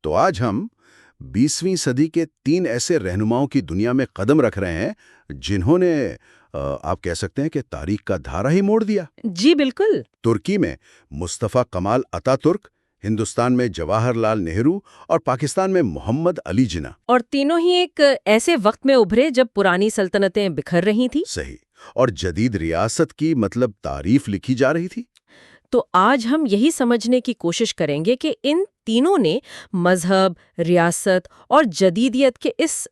تو آج ہم 20ویں صدی کے 3 ایسے رہنماؤں کی دنیا میں قدم رکھ رہے ہیں جنہوں نے آپ کہہ سکتے ہیں کہ تاریخ کا دھارا ہی موڑ دیا۔ جی بالکل۔ ترکی میں مصطفیٰ کمال اتا ترک، ہندوستان میں جواہر لال نہرو اور پاکستان میں محمد علی جناح۔ اور تینوں ہی ایک ایسے وقت میں ابھرے جب پرانی سلطنتیں بکھر رہی تھیں۔ صحیح، اور جدید ریاست کی تعریف لکھی جا رہی تھی۔ تو آج ہم یہی سمجھنے کی کوشش کریں گے کہ ان تینوں نے مذہب، ریاست اور جدیدیت کے اس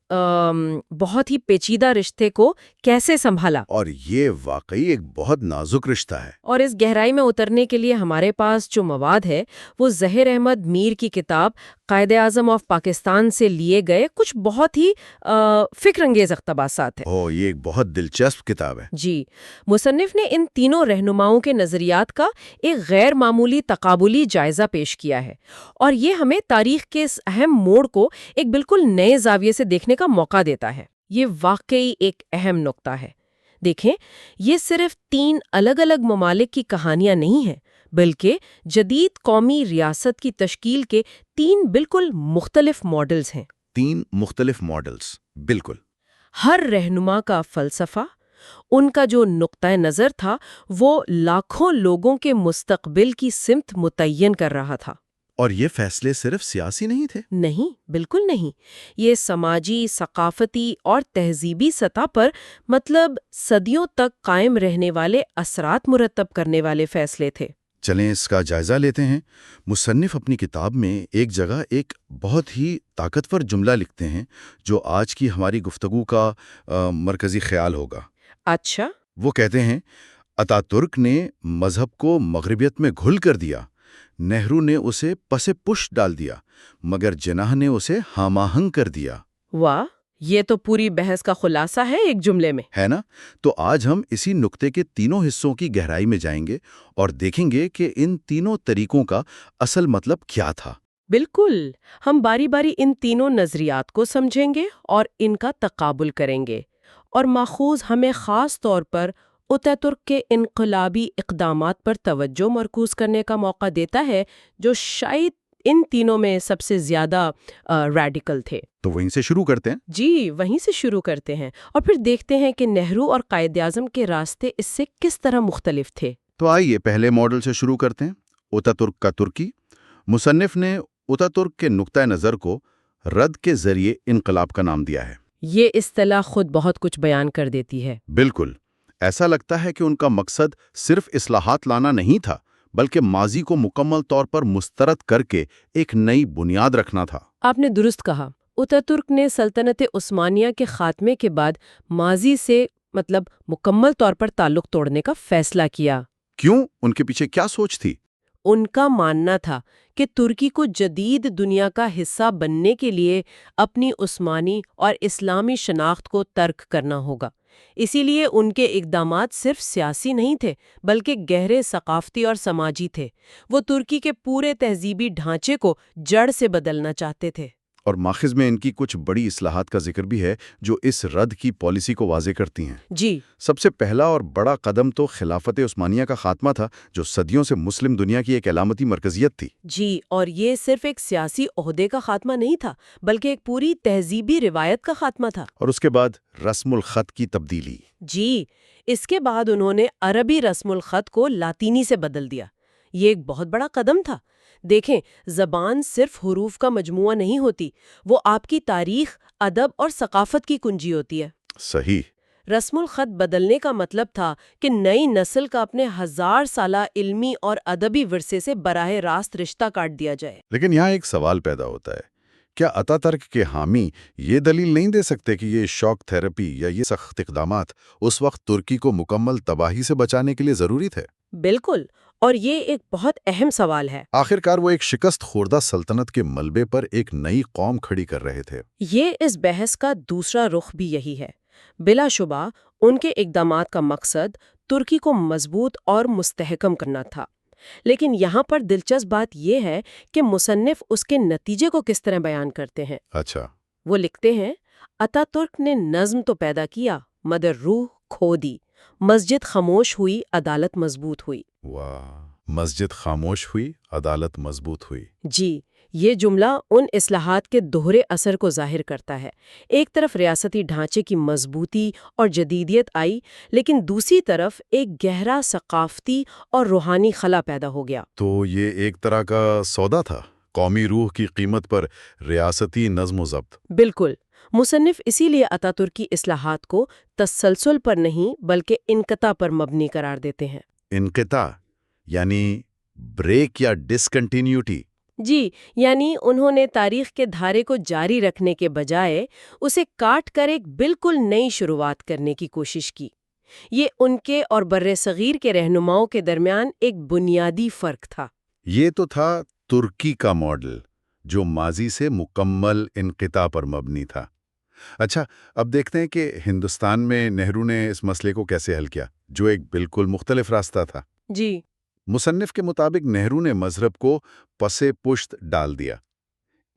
بہت ہی پیچیدہ رشتے کو کیسے سنبھالا۔ اور یہ واقعی ایک بہت نازک رشتہ ہے۔ اور اس گہرائی میں اترنے کے لیے ہمارے پاس جو مواد ہے وہ ظہیر احمد میر کی کتاب قائد اعظم آف پاکستان سے لیے گئے کچھ بہت ہی فکر انگیز اقتباسات ہیں۔ یہ ایک بہت دلچسپ کتاب ہے۔ جی، مصنف نے ان تینوں رہنماؤں کے نظریات کا ایک غیر معمولی تقابلی جائزہ پیش کیا ہے، اور یہ ہمیں تاریخ کے اس اہم موڑ کو ایک بالکل نئے زاویے سے دیکھنے کا موقع دیتا ہے۔ یہ واقعی ایک اہم نقطہ ہے۔ دیکھیں، یہ صرف 3 الگ الگ ممالک کی کہانیاں نہیں ہیں، بلکہ جدید قومی ریاست کی تشکیل کے 3 بالکل مختلف ماڈلز ہیں۔ 3 مختلف ماڈلز، بالکل۔ ہر رہنما کا فلسفہ، ان کا جو نقطۂ نظر تھا، وہ لاکھوں لوگوں کے مستقبل کی سمت متعین کر رہا تھا۔ اور یہ فیصلے صرف سیاسی نہیں تھے؟ نہیں، بالکل نہیں۔ یہ سماجی، ثقافتی اور تہذیبی سطح پر صدیوں تک قائم رہنے والے اثرات مرتب کرنے والے فیصلے تھے۔ چلیں اس کا جائزہ لیتے ہیں۔ مصنف اپنی کتاب میں ایک جگہ ایک بہت ہی طاقتور جملہ لکھتے ہیں جو آج کی ہماری گفتگو کا مرکزی خیال ہوگا۔ اچھا؟ وہ کہتے ہیں، اتا ترک نے مذہب کو مغربیت میں گھل کر دیا، نہرو نے اسے پس پش ڈال دیا، مگر جناح نے اسے ہم آہنگ کر دیا۔ واہ، یہ تو پوری بحث کا خلاصہ ہے ایک جملے میں، ہے نا؟ تو آج ہم اسی نقطے کے تینوں حصوں کی گہرائی میں جائیں گے اور دیکھیں گے کہ ان تینوں طریقوں کا اصل مطلب کیا تھا۔ بالکل، ہم باری باری ان تینوں نظریات کو سمجھیں گے اور ان کا تقابل کریں گے، اور ماخوذ ہمیں خاص طور پر اتا ترک کے انقلابی اقدامات پر توجہ مرکوز کرنے کا موقع دیتا ہے، جو شاید ان تینوں میں سب سے زیادہ ریڈیکل تھے۔ تو وہیں سے شروع کرتے ہیں۔ جی، وہیں سے شروع کرتے ہیں، اور پھر دیکھتے ہیں کہ نہرو اور قائد اعظم کے راستے اس سے کس طرح مختلف تھے۔ تو آئیے پہلے ماڈل سے شروع کرتے ہیں، اتا ترک کا ترکی۔ مصنف نے اتا ترک کے نقطۂ نظر کو رد کے ذریعے انقلاب کا نام دیا ہے۔ یہ اصطلاح خود بہت کچھ بیان کر دیتی ہے۔ بالکل، ایسا لگتا ہے کہ ان کا مقصد صرف اصلاحات لانا نہیں تھا، بلکہ ماضی کو مکمل طور پر مسترد کر کے ایک نئی بنیاد رکھنا تھا۔ آپ نے درست کہا، اتا ترک نے سلطنت عثمانیہ کے خاتمے کے بعد ماضی سے مکمل طور پر تعلق توڑنے کا فیصلہ کیا۔ کیوں؟ ان کے پیچھے کیا سوچ تھی؟ ان کا ماننا تھا کہ ترکی کو جدید دنیا کا حصہ بننے کے لیے اپنی عثمانی اور اسلامی شناخت کو ترک کرنا ہوگا۔ اسی لیے ان کے اقدامات صرف سیاسی نہیں تھے، بلکہ گہرے ثقافتی اور سماجی تھے۔ وہ ترکی کے پورے تہذیبی ڈھانچے کو جڑ سے بدلنا چاہتے تھے۔ اور ماخذ میں ان کی کچھ بڑی اصلاحات کا ذکر بھی ہے جو اس رد کی پالیسی کو واضح کرتی ہیں۔ جی، سب سے پہلا اور بڑا قدم تو خلافت عثمانیہ کا خاتمہ تھا، جو صدیوں سے مسلم دنیا کی ایک علامتی مرکزیت تھی۔ جی، اور یہ صرف ایک سیاسی عہدے کا خاتمہ نہیں تھا، بلکہ ایک پوری تہذیبی روایت کا خاتمہ تھا۔ اور اس کے بعد رسم الخط کی تبدیلی۔ جی، اس کے بعد انہوں نے عربی رسم الخط کو لاطینی سے بدل دیا۔ یہ ایک بہت بڑا قدم تھا۔ دیکھیں، زبان صرف حروف کا مجموعہ نہیں ہوتی، وہ آپ کی تاریخ، ادب اور ثقافت کی کنجی ہوتی ہے۔ صحیح۔ رسم الخط بدلنے کا مطلب تھا کہ نئی نسل کا اپنے 1000 سالہ علمی اور ادبی ورثے سے براہ راست رشتہ کاٹ دیا جائے۔ لیکن یہاں ایک سوال پیدا ہوتا ہے، کیا اتا ترک کے حامی یہ دلیل نہیں دے سکتے کہ یہ شاک تھراپی یا یہ سخت اقدامات اس وقت ترکی کو مکمل تباہی سے بچانے کے لیے ضروری تھے؟ بالکل، اور یہ ایک بہت اہم سوال ہے۔ آخرکار وہ ایک شکست خوردہ سلطنت کے ملبے پر ایک نئی قوم کھڑی کر رہے تھے۔ یہ اس بحث کا دوسرا رخ بھی یہی ہے۔ بلا شبہ ان کے اقدامات کا مقصد ترکی کو مضبوط اور مستحکم کرنا تھا، لیکن یہاں پر دلچسپ بات یہ ہے کہ مصنف اس کے نتیجے کو کس طرح بیان کرتے ہیں۔ اچھا۔ وہ لکھتے ہیں، اتا ترک نے نظم تو پیدا کیا مگر روح کھو دی، مسجد خاموش ہوئی، عدالت مضبوط ہوئی۔ واہ، مسجد خاموش ہوئی، عدالت مضبوط ہوئی۔ جی، یہ جملہ ان اصلاحات کے دوہرے اثر کو ظاہر کرتا ہے۔ ایک طرف ریاستی ڈھانچے کی مضبوطی اور جدیدیت آئی، لیکن دوسری طرف ایک گہرا ثقافتی اور روحانی خلا پیدا ہو گیا۔ تو یہ ایک طرح کا سودا تھا، قومی روح کی قیمت پر ریاستی نظم و ضبط۔ بالکل۔ مصنف اسی لیے اتا ترکی اصلاحات کو تسلسل پر نہیں بلکہ انقطاع پر مبنی قرار دیتے ہیں۔ انقطاع یعنی بریک یا ڈسکنٹینیوٹی؟ جی، یعنی انہوں نے تاریخ کے دھارے کو جاری رکھنے کے بجائے اسے کاٹ کر ایک بالکل نئی شروعات کرنے کی کوشش کی۔ یہ ان کے اور برصغیر کے رہنماؤں کے درمیان ایک بنیادی فرق تھا۔ یہ تو تھا ترکی کا ماڈل، جو ماضی سے مکمل انقطاع پر مبنی تھا۔ اچھا، اب دیکھتے ہیں کہ ہندوستان میں نہرو نے اس مسئلے کو کیسے حل کیا، جو ایک بالکل مختلف راستہ تھا۔ جی، مصنف کے مطابق نہرو نے مذہب کو پس پشت ڈال دیا۔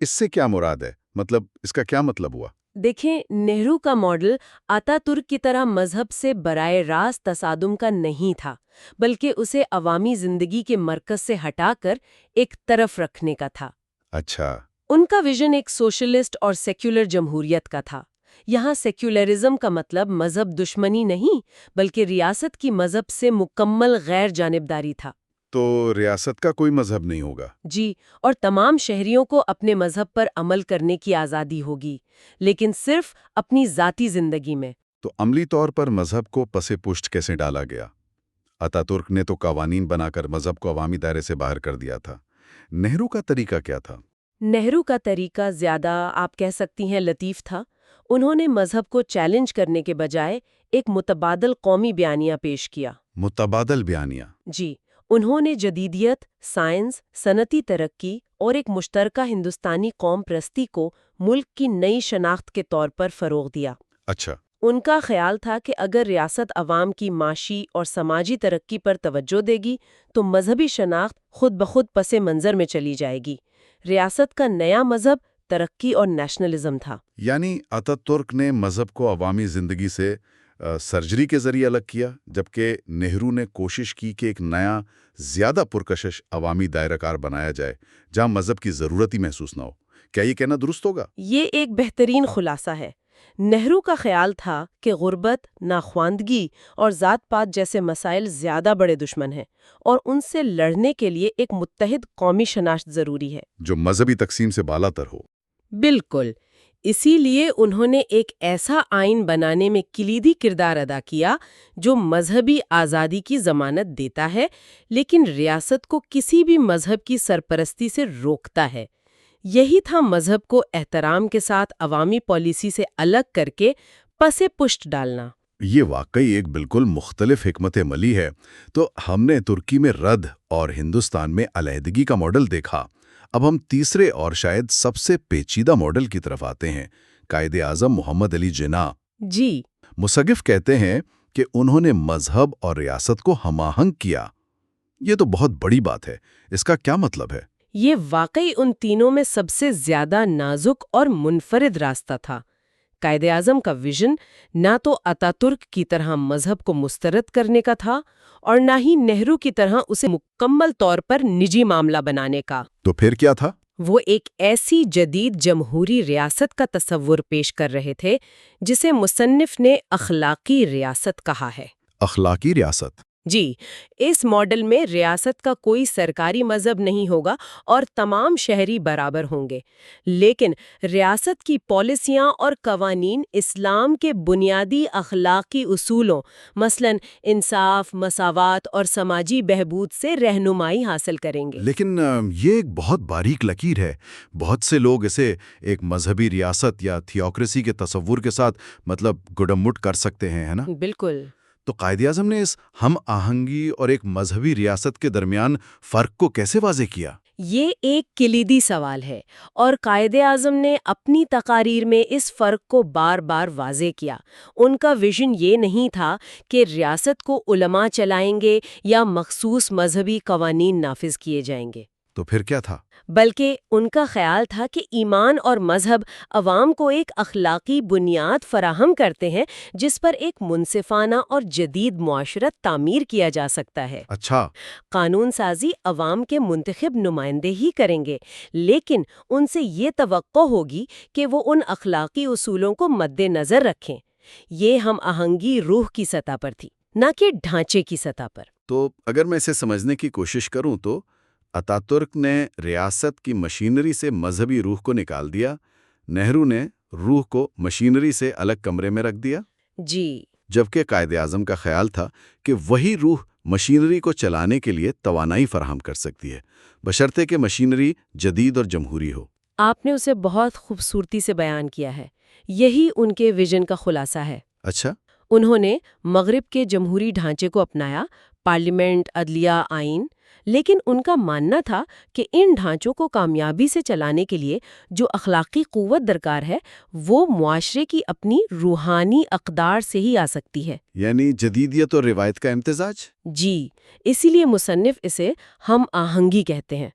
اس سے کیا مراد ہے؟ مطلب اس کا کیا مطلب ہوا؟ دیکھیں، نہرو کا ماڈل آتا ترک کی طرح مذہب سے براہ راست تصادم کا نہیں تھا، بلکہ اسے عوامی زندگی کے مرکز سے ہٹا کر ایک طرف رکھنے کا تھا۔ اچھا، ان کا ویژن ایک سوشلسٹ اور سیکولر جمہوریت کا تھا۔ یہاں سیکولرزم کا مطلب مذہب دشمنی نہیں، بلکہ ریاست کی مذہب سے مکمل غیر جانبداری تھا۔ تو ریاست کا کوئی مذہب نہیں ہوگا؟ جی، اور تمام شہریوں کو اپنے مذہب پر عمل کرنے کی آزادی ہوگی، لیکن صرف اپنی ذاتی زندگی میں۔ تو عملی طور پر مذہب کو پس پشت کیسے ڈالا گیا؟ اتا ترک نے تو قوانین بنا کر مذہب کو عوامی دائرے سے باہر کر دیا تھا۔ نہرو کا طریقہ کیا تھا؟ نہرو کا طریقہ زیادہ آپ کہہ سکتی ہیں لطیف تھا۔ انہوں نے مذہب کو چیلنج کرنے کے بجائے ایک متبادل قومی بیانیہ پیش کیا۔ متبادل بیانیہ؟ جی، انہوں نے جدیدیت، سائنس، صنعتی ترقی اور ایک مشترکہ ہندوستانی قوم پرستی کو ملک کی نئی شناخت کے طور پر فروغ دیا۔ اچھا، ان کا خیال تھا کہ اگر ریاست عوام کی معاشی اور سماجی ترقی پر توجہ دے گی تو مذہبی شناخت خود بخود پس منظر میں چلی جائے گی۔ ریاست کا نیا مذہب ترقی اور نیشنلزم تھا۔ یعنی اتا ترک نے مذہب کو عوامی زندگی سے سرجری کے ذریعے الگ کیا، جبکہ نہرو نے کوشش کی کہ ایک نیا، زیادہ پرکشش عوامی دائرہ کار بنایا جائے جہاں مذہب کی ضرورت ہی محسوس نہ ہو۔ کیا یہ کہنا درست ہوگا؟ یہ ایک بہترین خلاصہ ہے۔ نہرو کا خیال تھا کہ غربت، ناخواندگی اور ذات پات جیسے مسائل زیادہ بڑے دشمن ہیں، اور ان سے لڑنے کے لیے ایک متحد قومی شناخت ضروری ہے، جو مذہبی تقسیم سے بالاتر ہو۔ بالکل۔ اسی لیے انہوں نے ایک ایسا آئین بنانے میں کلیدی کردار ادا کیا جو مذہبی آزادی کی ضمانت دیتا ہے، لیکن ریاست کو کسی بھی مذہب کی سرپرستی سے روکتا ہے۔ یہی تھا مذہب کو احترام کے ساتھ عوامی پالیسی سے الگ کر کے پس پشت ڈالنا۔ یہ واقعی ایک بالکل مختلف حکمت عملی ہے۔ تو ہم نے ترکی میں رد اور ہندوستان میں علیحدگی کا ماڈل دیکھا۔ اب ہم تیسرے اور شاید سب سے پیچیدہ ماڈل کی طرف آتے ہیں، قائد اعظم محمد علی جناح۔ جی، مصنف کہتے ہیں کہ انہوں نے مذہب اور ریاست کو ہم آہنگ کیا۔ یہ تو بہت بڑی بات ہے، اس کا کیا مطلب ہے؟ یہ واقعی ان تینوں میں سب سے زیادہ نازک اور منفرد راستہ تھا۔ قائد اعظم کا ویژن نہ تو اتا ترک کی طرح مذہب کو مسترد کرنے کا تھا اور نہ ہی نہرو کی طرح اسے مکمل طور پر نجی معاملہ بنانے کا۔ تو پھر کیا تھا؟ وہ ایک ایسی جدید جمہوری ریاست کا تصور پیش کر رہے تھے جسے مصنف نے اخلاقی ریاست کہا ہے۔ اخلاقی ریاست؟ جی، اس ماڈل میں ریاست کا کوئی سرکاری مذہب نہیں ہوگا اور تمام شہری برابر ہوں گے، لیکن ریاست کی پالیسیاں اور قوانین اسلام کے بنیادی اخلاقی اصولوں مثلا انصاف، مساوات اور سماجی بہبود سے رہنمائی حاصل کریں گے۔ لیکن یہ ایک بہت باریک لکیر ہے۔ بہت سے لوگ اسے ایک مذہبی ریاست یا تھیوکریسی کے تصور کے ساتھ گڈمٹ کر سکتے ہیں، ہے نا؟ بالکل۔ تو قائد اعظم نے اس ہم آہنگی اور ایک مذہبی ریاست کے درمیان فرق کو کیسے واضح کیا؟ یہ ایک کلیدی سوال ہے اور قائد اعظم نے اپنی تقاریر میں اس فرق کو بار بار واضح کیا۔ ان کا ویژن یہ نہیں تھا کہ ریاست کو علماء چلائیں گے یا مخصوص مذہبی قوانین نافذ کیے جائیں گے۔ تو پھر کیا تھا؟ بلکہ ان کا خیال تھا کہ ایمان اور مذہب عوام کو ایک اخلاقی بنیاد فراہم کرتے ہیں جس پر ایک منصفانہ اور جدید معاشرت تعمیر کیا جا سکتا ہے۔ اچھا، قانون سازی عوام کے منتخب نمائندے ہی کریں گے، لیکن ان سے یہ توقع ہوگی کہ وہ ان اخلاقی اصولوں کو مد نظر رکھیں۔ یہ ہم آہنگی روح کی سطح پر تھی، نہ کہ ڈھانچے کی سطح پر۔ تو اگر میں اسے سمجھنے کی کوشش کروں تو اتاترک نے ریاست کی مشینری سے مذہبی روح کو نکال دیا، نہرو نے روح کو مشینری سے الگ کمرے میں رکھ دیا، جی، جبکہ قائد اعظم کا خیال تھا کہ وہی روح مشینری کو چلانے کے لیے توانائی فراہم کر سکتی ہے، بشرطے کہ مشینری جدید اور جمہوری ہو۔ آپ نے اسے بہت خوبصورتی سے بیان کیا ہے۔ یہی ان کے ویژن کا خلاصہ ہے۔ اچھا، انہوں نے مغرب کے جمہوری ڈھانچے کو اپنایا، پارلیمنٹ، عدلیہ، آئین، لیکن ان کا ماننا تھا کہ ان ڈھانچوں کو کامیابی سے چلانے کے لیے جو اخلاقی قوت درکار ہے وہ معاشرے کی اپنی روحانی اقدار سے ہی آ سکتی ہے۔ یعنی جدیدیت اور روایت کا امتزاج؟ جی، اسی لیے مصنف اسے ہم آہنگی کہتے ہیں۔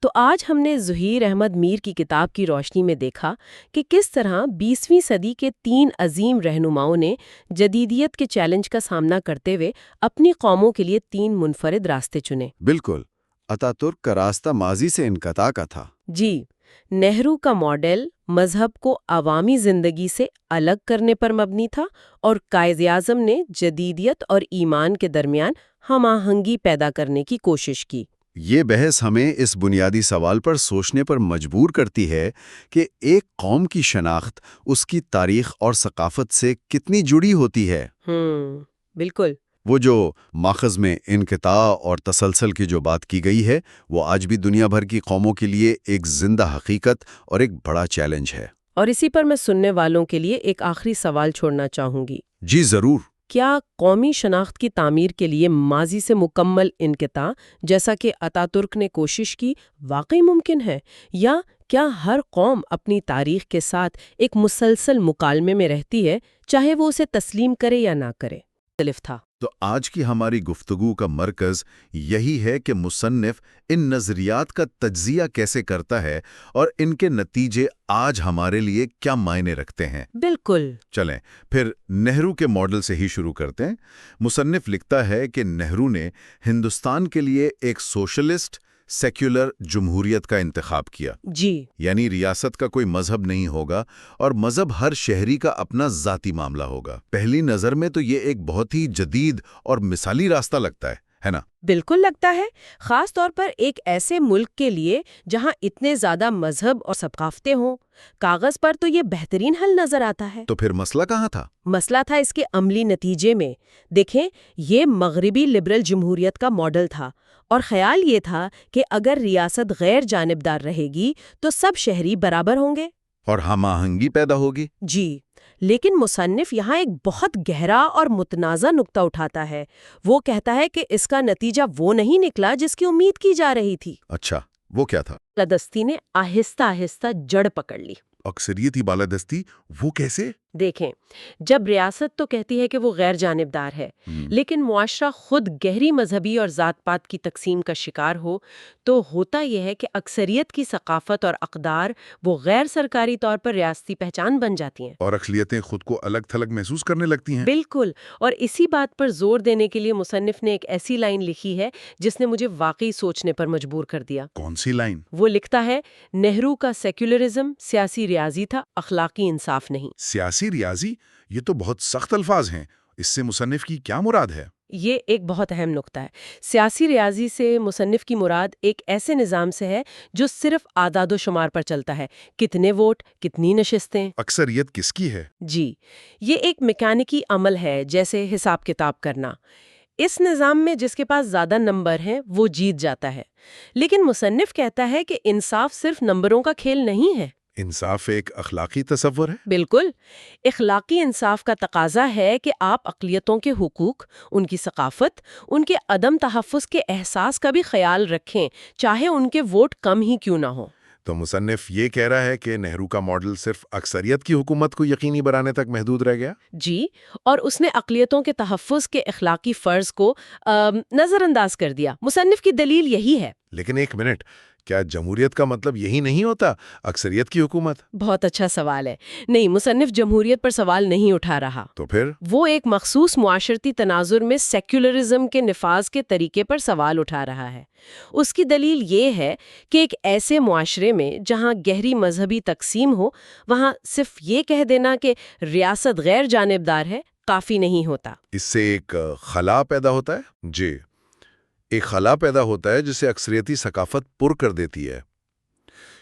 تو آج ہم نے ظہیر احمد میر کی کتاب کی روشنی میں دیکھا کہ کس طرح 20ویں صدی کے 3 عظیم رہنماؤں نے جدیدیت کے چیلنج کا سامنا کرتے ہوئے اپنی قوموں کے لیے 3 منفرد راستے چنے۔ بالکل، اتاترک کا راستہ ماضی سے انقطاع کا تھا۔ جی، نہرو کا ماڈل مذہب کو عوامی زندگی سے الگ کرنے پر مبنی تھا اور قائد اعظم نے جدیدیت اور ایمان کے درمیان ہم آہنگی پیدا کرنے کی کوشش کی۔ یہ بحث ہمیں اس بنیادی سوال پر سوچنے پر مجبور کرتی ہے کہ ایک قوم کی شناخت اس کی تاریخ اور ثقافت سے کتنی جڑی ہوتی ہے۔ بالکل۔ وہ جو ماخذ میں انقطاع اور تسلسل کی جو بات کی گئی ہے وہ آج بھی دنیا بھر کی قوموں کے لیے ایک زندہ حقیقت اور ایک بڑا چیلنج ہے۔ اور اسی پر میں سننے والوں کے لیے ایک آخری سوال چھوڑنا چاہوں گی۔ جی ضرور۔ کیا قومی شناخت کی تعمیر کے لیے ماضی سے مکمل انقطاع جیسا کہ اتاترک نے کوشش کی واقعی ممکن ہے، یا کیا ہر قوم اپنی تاریخ کے ساتھ ایک مسلسل مکالمے میں رہتی ہے، چاہے وہ اسے تسلیم کرے یا نہ کرے؟ مختلف تھا۔ تو آج کی ہماری گفتگو کا مرکز یہی ہے کہ مصنف ان نظریات کا تجزیہ کیسے کرتا ہے اور ان کے نتیجے آج ہمارے لیے کیا معنی رکھتے ہیں۔ بالکل۔ چلیں پھر نہرو کے ماڈل سے ہی شروع کرتے ہیں۔ مصنف لکھتا ہے کہ نہرو نے ہندوستان کے لیے ایک سوشلسٹ سیکولر جمہوریت کا انتخاب کیا۔ جی، یعنی ریاست کا کوئی مذہب نہیں ہوگا اور مذہب ہر شہری کا اپنا ذاتی معاملہ ہوگا۔ پہلی نظر میں تو یہ ایک بہت ہی جدید اور مثالی راستہ لگتا ہے نا؟ بالکل لگتا ہے، خاص طور پر ایک ایسے ملک کے لیے جہاں اتنے زیادہ مذہب اور ثقافتیں ہوں۔ کاغذ پر تو یہ بہترین حل نظر آتا ہے۔ تو پھر مسئلہ کہاں تھا؟ مسئلہ تھا اس کے عملی نتیجے میں۔ دیکھیں، یہ مغربی لبرل جمہوریت کا ماڈل تھا اور خیال یہ تھا کہ اگر ریاست غیر جانبدار رہے گی تو سب شہری برابر ہوں گے اور ہم آہنگی پیدا ہوگی۔ جی، لیکن مصنف یہاں ایک بہت گہرا اور متنازع نقطہ اٹھاتا ہے۔ وہ کہتا ہے کہ اس کا نتیجہ وہ نہیں نکلا جس کی امید کی جا رہی تھی۔ اچھا، وہ کیا تھا؟ بالادستی نے آہستہ آہستہ جڑ پکڑ لی۔ اکثریتی بالادستی، وہ کیسے؟ دیکھیں، جب ریاست تو کہتی ہے کہ وہ غیر جانبدار ہے، لیکن معاشرہ خود گہری مذہبی اور ذات پات کی تقسیم کا شکار ہو، تو ہوتا یہ ہے کہ اکثریت کی ثقافت اور اقدار وہ غیر سرکاری طور پر ریاستی پہچان بن جاتی ہیں، اور اقلیتیں خود کو الگ تھلگ محسوس کرنے لگتی ہیں۔ بالکل۔ اور اسی بات پر زور دینے کے لیے مصنف نے ایک ایسی لائن لکھی ہے جس نے مجھے واقعی سوچنے پر مجبور کر دیا۔ کون سی لائن؟ وہ لکھتا ہے، نہرو کا سیکولرزم سیاسی ریاضی تھا، اخلاقی انصاف نہیں۔ سیاسی ریاضی، یہ تو بہت سخت الفاظ ہیں۔ اس سے مصنف کی کیا مراد ہے؟ یہ ایک بہت اہم نقطہ ہے۔ سیاسی ریاضی سے مصنف کی مراد ایک ایسے نظام سے ہے جو صرف اعداد و شمار پر چلتا ہے، کتنے ووٹ، کتنی نشستیں۔ اکثریت کس کی ہے؟ جی، یہ ایک میکینکی عمل ہے، جیسے حساب کتاب کرنا۔ اس نظام میں جس کے پاس زیادہ نمبر ہیں وہ جیت جاتا ہے، لیکن مصنف کہتا ہے کہ انصاف صرف نمبروں کا کھیل نہیں ہے۔ انصاف ایک اخلاقی تصور ہے؟ بالکل۔ اخلاقی انصاف کا تقاضا ہے کہ آپ اقلیتوں کے حقوق، ان کی ثقافت، ان کے عدم تحفظ کے احساس کا بھی خیال رکھیں، چاہے ان کے ووٹ کم ہی کیوں نہ ہو۔ تو مصنف یہ کہہ رہا ہے کہ نہرو کا ماڈل صرف اکثریت کی حکومت کو یقینی بنانے تک محدود رہ گیا؟ جی، اور اس نے اقلیتوں کے تحفظ کے اخلاقی فرض کو نظر انداز کر دیا۔ مصنف کی دلیل یہی ہے۔ لیکن ایک منٹ، کیا جمہوریت کا مطلب یہی نہیں ہوتا، اکثریت کی حکومت؟ بہت اچھا سوال ہے۔ نہیں، مصنف جمہوریت پر سوال نہیں اٹھا رہا۔ تو پھر وہ ایک مخصوص معاشرتی تناظر میں سیکولرزم کے نفاذ کے طریقے پر سوال اٹھا رہا ہے۔ اس کی دلیل یہ ہے کہ ایک ایسے معاشرے میں جہاں گہری مذہبی تقسیم ہو، وہاں صرف یہ کہہ دینا کہ ریاست غیر جانبدار ہے کافی نہیں ہوتا۔ اس سے ایک خلا پیدا ہوتا ہے؟ جی، ایک خلا پیدا ہوتا ہے جسے اکثریتی ثقافت پر کر دیتی ہے۔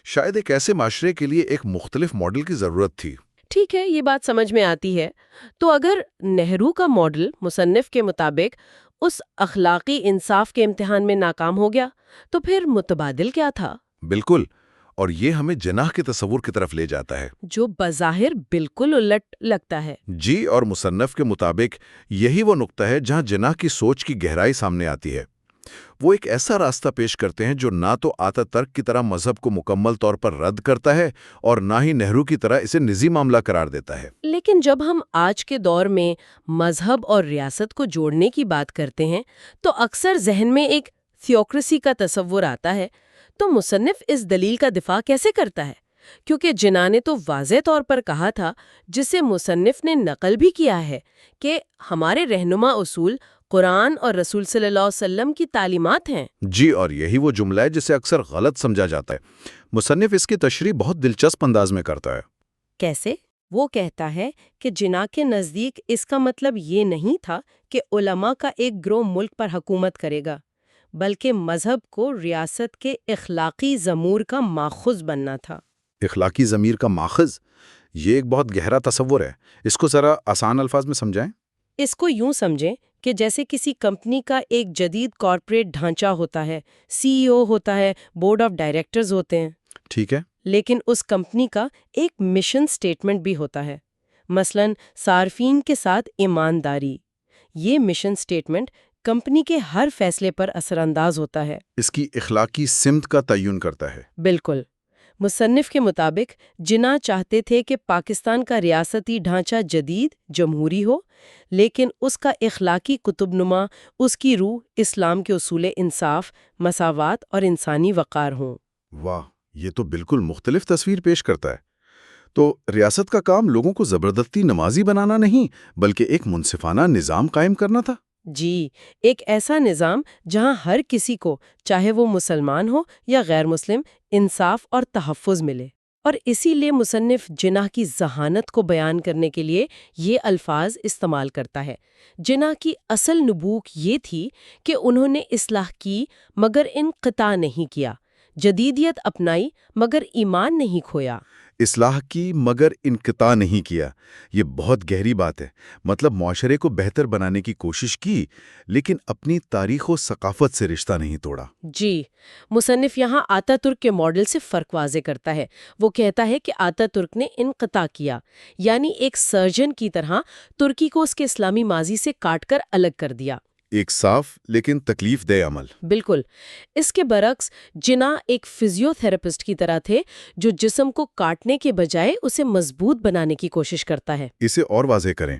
شاید ایک ایسے معاشرے کے لیے ایک مختلف ماڈل کی ضرورت تھی۔ ٹھیک ہے، یہ بات سمجھ میں آتی ہے۔ تو اگر نہرو کا ماڈل مصنف کے مطابق اس اخلاقی انصاف کے امتحان میں ناکام ہو گیا، تو پھر متبادل کیا تھا؟ بالکل، اور یہ ہمیں جناح کے تصور کی طرف لے جاتا ہے، جو بظاہر بالکل الٹ لگتا ہے۔ جی، اور مصنف کے مطابق یہی وہ نقطہ ہے جہاں جناح کی سوچ کی گہرائی سامنے آتی ہے۔ وہ ایک ایسا راستہ پیش کرتے ہیں جو نہ تو آتا ترک کی طرح مذہب کو مکمل طور پر رد کرتا ہے اور نہ ہی نہرو کی طرح اسے نجی معاملہ قرار دیتا ہے۔ لیکن جب ہم آج کے دور میں مذہب اور ریاست کو جوڑنے کی بات کرتے ہیں تو اکثر ذہن میں ایک تھیوکریسی کا تصور آتا ہے۔ تو مصنف اس دلیل کا دفاع کیسے کرتا ہے؟ کیونکہ جناح نے تو واضح طور پر کہا تھا، جسے مصنف نے نقل بھی کیا ہے، کہ ہمارے رہنما اصول قرآن اور رسول صلی اللہ علیہ وسلم کی تعلیمات ہیں۔ جی، اور یہی وہ جملہ ہے جسے اکثر غلط سمجھا جاتا ہے۔ مصنف اس کی تشریح بہت دلچسپ انداز میں کرتا ہے۔ کیسے؟ وہ کہتا ہے کہ جناح کے نزدیک اس کا مطلب یہ نہیں تھا کہ علماء کا ایک گروہ ملک پر حکومت کرے گا، بلکہ مذہب کو ریاست کے اخلاقی ضمور کا ماخذ بننا تھا۔ اخلاقی ضمیر کا ماخذ، یہ ایک بہت گہرا تصور ہے۔ اس کو ذرا آسان الفاظ میں سمجھائیں۔ اس کو یوں سمجھیں کہ جیسے کسی کمپنی کا ایک جدید کارپوریٹ ڈھانچہ ہوتا ہے، سی ای او ہوتا ہے، بورڈ آف ڈائریکٹرز ہوتے ہیں، ٹھیک ہے۔ لیکن اس کمپنی کا ایک مشن سٹیٹمنٹ بھی ہوتا ہے، مثلاً صارفین کے ساتھ ایمانداری۔ یہ مشن سٹیٹمنٹ کمپنی کے ہر فیصلے پر اثر انداز ہوتا ہے، اس کی اخلاقی سمت کا تعین کرتا ہے۔ بالکل۔ مصنف کے مطابق جناح چاہتے تھے کہ پاکستان کا ریاستی ڈھانچہ جدید جمہوری ہو، لیکن اس کا اخلاقی قطب نما، اس کی روح اسلام کے اصول انصاف، مساوات اور انسانی وقار ہوں۔ واہ، یہ تو بالکل مختلف تصویر پیش کرتا ہے۔ تو ریاست کا کام لوگوں کو زبردستی نمازی بنانا نہیں، بلکہ ایک منصفانہ نظام قائم کرنا تھا۔ جی، ایک ایسا نظام جہاں ہر کسی کو، چاہے وہ مسلمان ہو یا غیر مسلم، انصاف اور تحفظ ملے۔ اور اسی لیے مصنف جناح کی ذہانت کو بیان کرنے کے لیے یہ الفاظ استعمال کرتا ہے۔ جناح کی اصل نبوغ یہ تھی کہ انہوں نے اصلاح کی مگر انقطاع نہیں کیا، جدیدیت اپنائی مگر ایمان نہیں کھویا۔ اصلاح کی مگر انقطاع نہیں کیا، یہ بہت گہری بات ہے۔ مطلب معاشرے کو بہتر بنانے کی کوشش کی، لیکن اپنی تاریخ و ثقافت سے رشتہ نہیں توڑا۔ جی، مصنف یہاں آتا ترک کے ماڈل سے فرق واضح کرتا ہے۔ وہ کہتا ہے کہ آتا ترک نے انقطاع کیا، یعنی ایک سرجن کی طرح ترکی کو اس کے اسلامی ماضی سے کاٹ کر الگ کر دیا۔ ایک صاف لیکن تکلیف دہ عمل۔ بالکل۔ اس کے برعکس جناح ایک فزیو تھراپسٹ کی طرح تھے جو جسم کو کاٹنے کے بجائے اسے مضبوط بنانے کی کوشش کرتا ہے۔ اسے اور واضح کریں۔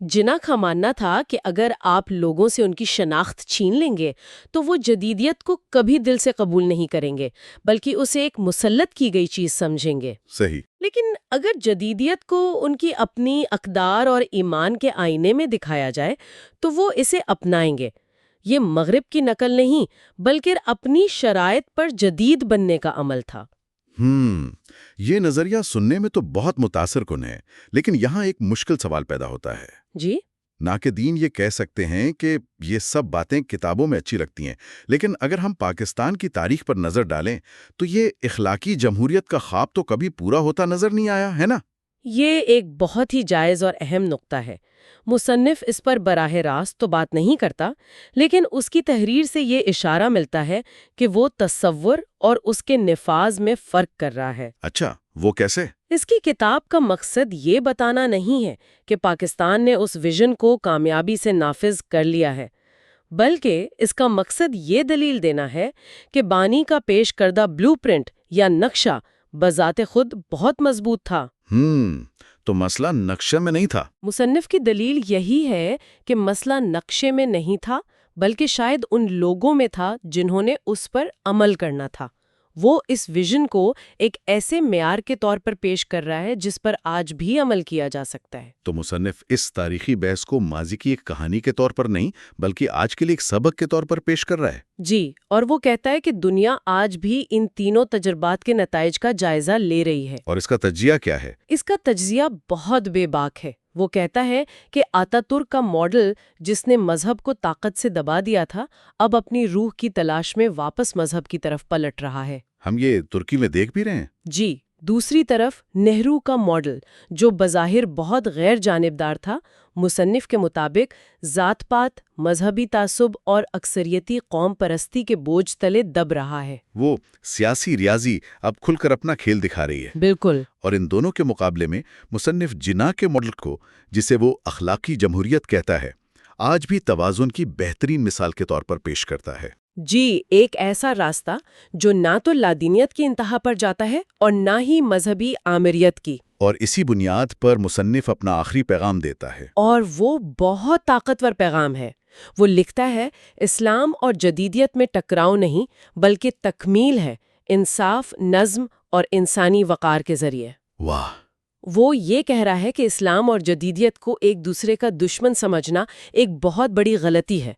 جناح کا ماننا تھا کہ اگر آپ لوگوں سے ان کی شناخت چھین لیں گے تو وہ جدیدیت کو کبھی دل سے قبول نہیں کریں گے، بلکہ اسے ایک مسلط کی گئی چیز سمجھیں گے۔ صحیح۔ لیکن اگر جدیدیت کو ان کی اپنی اقدار اور ایمان کے آئینے میں دکھایا جائے تو وہ اسے اپنائیں گے۔ یہ مغرب کی نقل نہیں بلکہ اپنی شرائط پر جدید بننے کا عمل تھا۔ یہ نظریہ سننے میں تو بہت متاثر کن ہے، لیکن یہاں ایک مشکل سوال پیدا ہوتا ہے۔ جی؟ ناقدین یہ کہہ سکتے ہیں کہ یہ سب باتیں کتابوں میں اچھی لگتی ہیں، لیکن اگر ہم پاکستان کی تاریخ پر نظر ڈالیں تو یہ اخلاقی جمہوریت کا خواب تو کبھی پورا ہوتا نظر نہیں آیا ہے نا؟ یہ ایک بہت ہی جائز اور اہم نقطہ ہے۔ مصنف اس پر براہ راست تو بات نہیں کرتا، لیکن اس کی تحریر سے یہ اشارہ ملتا ہے کہ وہ تصور اور اس کے نفاذ میں فرق کر رہا ہے۔ اچھا، وہ کیسے؟ اس کی کتاب کا مقصد یہ بتانا نہیں ہے کہ پاکستان نے اس ویژن کو کامیابی سے نافذ کر لیا ہے، بلکہ اس کا مقصد یہ دلیل دینا ہے کہ بانی کا پیش کردہ بلو پرنٹ یا نقشہ بذات خود بہت مضبوط تھا۔ تو مسئلہ نقشے میں نہیں تھا۔ مصنف کی دلیل یہی ہے کہ مسئلہ نقشے میں نہیں تھا، بلکہ شاید ان لوگوں میں تھا جنہوں نے اس پر عمل کرنا تھا۔ وہ اس ویژن کو ایک ایسے معیار کے طور پر پیش کر رہا ہے جس پر آج بھی عمل کیا جا سکتا ہے۔ تو مصنف اس تاریخی بحث کو ماضی کی ایک کہانی کے طور پر نہیں بلکہ آج کے لیے ایک سبق کے طور پر پیش کر رہا ہے۔ جی، اور وہ کہتا ہے کہ دنیا آج بھی ان تینوں تجربات کے نتائج کا جائزہ لے رہی ہے۔ اور اس کا تجزیہ کیا ہے؟ اس کا تجزیہ بہت بے باک ہے۔ وہ کہتا ہے کہ آتا ترک کا ماڈل جس نے مذہب کو طاقت سے دبا دیا تھا، اب اپنی روح کی تلاش میں واپس مذہب کی طرف پلٹ رہا ہے۔ ہم یہ ترکی میں دیکھ بھی رہے ہیں۔ جی، دوسری طرف نہرو کا ماڈل جو بظاہر بہت غیر جانبدار تھا، مصنف کے مطابق ذات پات، مذہبی تعصب اور اکثریتی قوم پرستی کے بوجھ تلے دب رہا ہے۔ وہ سیاسی ریاضی اب کھل کر اپنا کھیل دکھا رہی ہے۔ بالکل۔ اور ان دونوں کے مقابلے میں مصنف جناح کے ماڈل کو، جسے وہ اخلاقی جمہوریت کہتا ہے، آج بھی توازن کی بہترین مثال کے طور پر پیش کرتا ہے۔ جی، ایک ایسا راستہ جو نہ تو لادینیت کی انتہا پر جاتا ہے اور نہ ہی مذہبی آمریت کی۔ اور اسی بنیاد پر مصنف اپنا آخری پیغام دیتا ہے۔ اور وہ بہت طاقتور پیغام ہے۔ وہ لکھتا ہے، اسلام اور جدیدیت میں ٹکراؤ نہیں بلکہ تکمیل ہے، انصاف، نظم اور انسانی وقار کے ذریعے۔ واہ! وہ یہ کہہ رہا ہے کہ اسلام اور جدیدیت کو ایک دوسرے کا دشمن سمجھنا ایک بہت بڑی غلطی ہے۔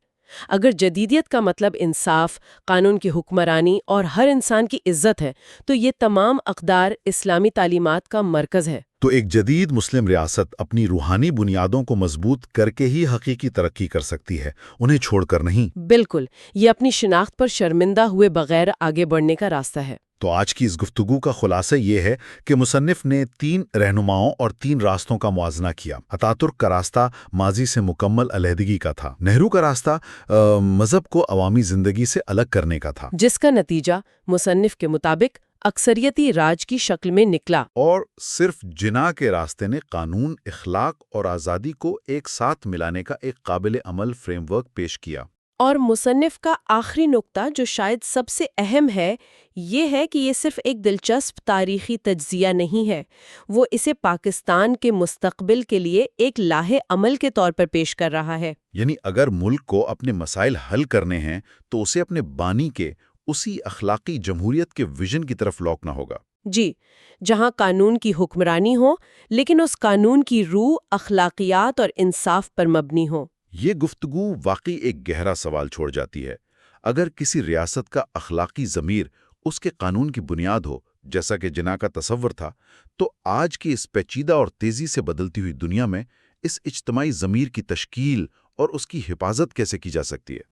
اگر جدیدیت کا مطلب انصاف، قانون کی حکمرانی اور ہر انسان کی عزت ہے، تو یہ تمام اقدار اسلامی تعلیمات کا مرکز ہے۔ تو ایک جدید مسلم ریاست اپنی روحانی بنیادوں کو مضبوط کر کے ہی حقیقی ترقی کر سکتی ہے، انہیں چھوڑ کر نہیں۔ بالکل، یہ اپنی شناخت پر شرمندہ ہوئے بغیر آگے بڑھنے کا راستہ ہے۔ تو آج کی اس گفتگو کا خلاصہ یہ ہے کہ مصنف نے 3 رہنماؤں اور 3 راستوں کا موازنہ کیا۔ اتاترک کا راستہ ماضی سے مکمل علیحدگی کا تھا، نہرو کا راستہ مذہب کو عوامی زندگی سے الگ کرنے کا تھا، جس کا نتیجہ مصنف کے مطابق اکثریتی راج کی شکل میں نکلا۔ اور صرف جناح کے راستے نے قانون، اخلاق اور آزادی کو ایک ساتھ ملانے کا ایک قابل عمل فریم ورک پیش کیا۔ اور مصنف کا آخری نقطہ جو شاید سب سے اہم ہے، یہ ہے کہ یہ صرف ایک دلچسپ تاریخی تجزیہ نہیں ہے، وہ اسے پاکستان کے مستقبل کے لیے ایک لاہے عمل کے طور پر پیش کر رہا ہے۔ یعنی اگر ملک کو اپنے مسائل حل کرنے ہیں تو اسے اپنے بانی کے اسی اخلاقی جمہوریت کے ویژن کی طرف لوٹنا ہوگا۔ جی، جہاں قانون کی حکمرانی ہو لیکن اس قانون کی روح اخلاقیات اور انصاف پر مبنی ہو۔ یہ گفتگو واقعی ایک گہرا سوال چھوڑ جاتی ہے۔ اگر کسی ریاست کا اخلاقی ضمیر اس کے قانون کی بنیاد ہو، جیسا کہ جناح کا تصور تھا، تو آج کی اس پیچیدہ اور تیزی سے بدلتی ہوئی دنیا میں اس اجتماعی ضمیر کی تشکیل اور اس کی حفاظت کیسے کی جا سکتی ہے؟